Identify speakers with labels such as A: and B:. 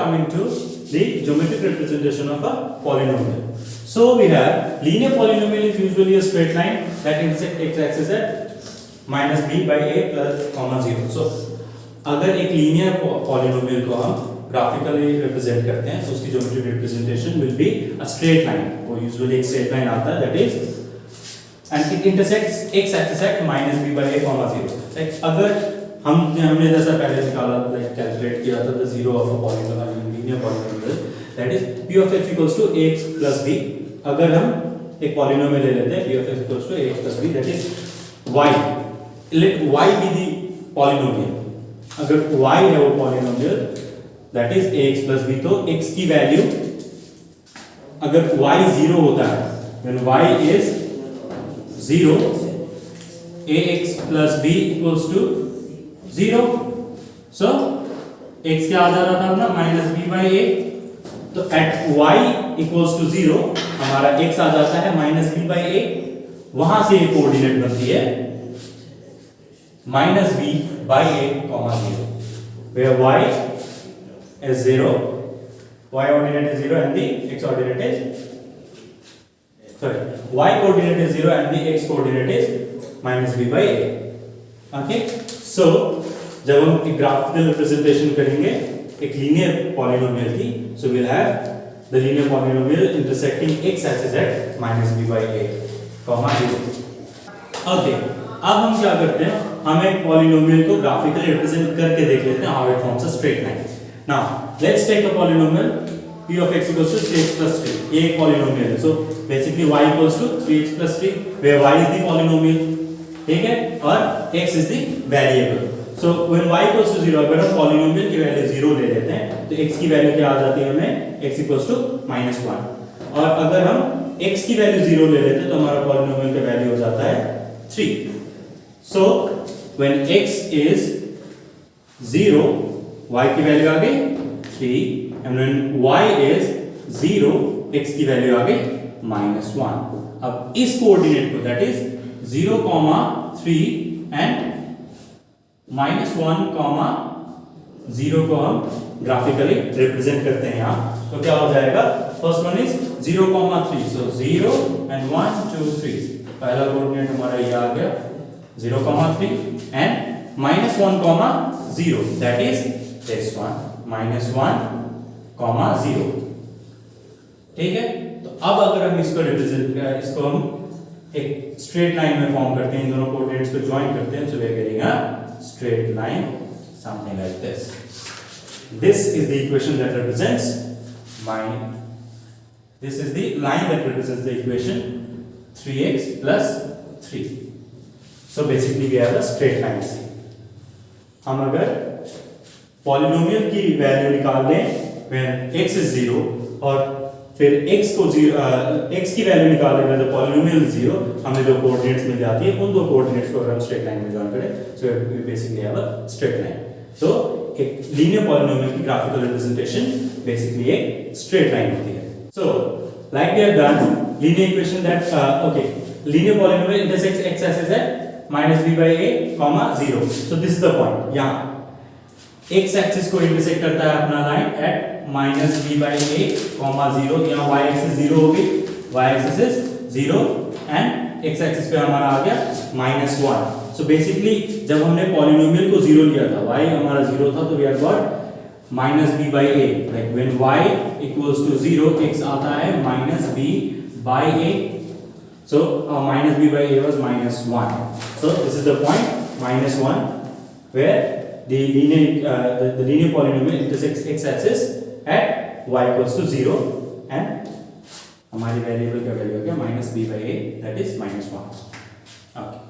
A: coming to the geometric representation of a polynomial. So we have linear polynomial is usually a straight line that intersects x-axis at minus b by a plus comma 0. So अगर एक linear polynomial को हम graphically represent करते हैं तो उसकी geometric representation will be a straight line. वो usually एक straight line आता है, that is, and it intersects x-axis at minus b by a comma 0. Like अगर हमने जैसा पहले निकाला, like calculate किया था the zero of a polynomial, linear polynomial, that is p of x equals to ax plus b. अगर हम एक polynomial ले लेते हैं p of x equals to ax plus b, that is y. Let y be the polynomial. अगर y है वो polynomial, that is ax plus b, तो x की वैल्यू अगर y 0 होता है, when y is 0, ax plus b equals to 0. So x क्या आ जाता था अपना minus b by a. तो at y equals to 0 हमारा x आ जाता है minus b by a. वहां से एक कोऑर्डिनेट बनती है minus b by a comma 0, where y is 0, y coordinate is 0 and the x coordinate is y coordinate is 0 and the x coordinate is minus b by a. Okay, so जब हम एक graphical representation करेंगे एक linear polynomial की, so we'll have the linear polynomial intersecting x axis at minus b by a comma 0. Okay, अब हम क्या करते हैं, हम एक पॉलिनोमियल को ग्राफिकली रिप्रेजेंट करके देख लेते हैं how it forms a straight line. Now let's take a polynomial p of x equals to 3x plus 3. ये एक पॉलिनोमियल है, so basically y equals to 3x plus 3, where y is the polynomial, ठीक है, और x is the variable. So when y equals to 0, अगर हम polynomial की value 0 ले लेते हैं तो x की वैल्यू क्या आ जाती है हमें, x equals to -1. और अगर हम x की वैल्यू 0 ले लेते हैं तो हमारा पॉलिनोमियल का वैल्यू हो जाता है 3. So when x is 0, y की वैल्यू आ गई 3, and when y is 0, x की वैल्यू आ गई -1. अब इस कोऑर्डिनेट को, that is 0, 3 and -1, 0 को हम ग्राफिकली रिप्रेजेंट करते हैं यहाँ. तो क्या हो जाएगा, first one is 0, 3, so 0 and 1, 2, 3. पहला कोऑर्डिनेट हमारा ये आ गया 0, 3 and -1, 0, that is this one, -1, 0. ठीक है, तो अब अगर हम इसको रिप्रेजेंट, इसको हम एक स्ट्रेट लाइन में फॉर्म करते हैं, इन दोनों कोऑर्डिनेट्स को ज्वाइन करते हैं, so we are getting a straight line something like this. This is the equation that represents this is the line that represents the equation 3x plus 3. So basically we have a straight line. हम अगर polynomial की value निकाल लें when x is 0 और फिर x की value निकाल लें when the polynomial is 0, हमें जो कोऑर्डिनेट्स मिल जाती है उन दो कोऑर्डिनेट्स को अगर हम स्ट्रेट लाइन में जॉइन करें, so we basically have a straight line. So एक लीनियर पॉलिनोमियल की ग्राफिकल रिप्रेजेंटेशन बेसिकली एक स्ट्रेट लाइन होती है. So like we have done linear equation that linear polynomial intersects x axis at minus b by a comma 0. So this is the point. यहाँ x axis को intersect करता है अपना line at minus b by a comma 0. यहाँ y axis 0 होगी, y axis is 0 and x axis पे हमारा आ गया -1. So basically जब हमने पॉलिनोमियल को 0 लिया था, y हमारा 0 था, तो we have got minus b by a. Like when y equals to 0, x आता है minus b by a. So minus b by a was -1. So this is the point -1 where the linear polynomial intersects x axis at y equals to 0 and हमारी variable का value हो गया -b by a, that is -1. Okay.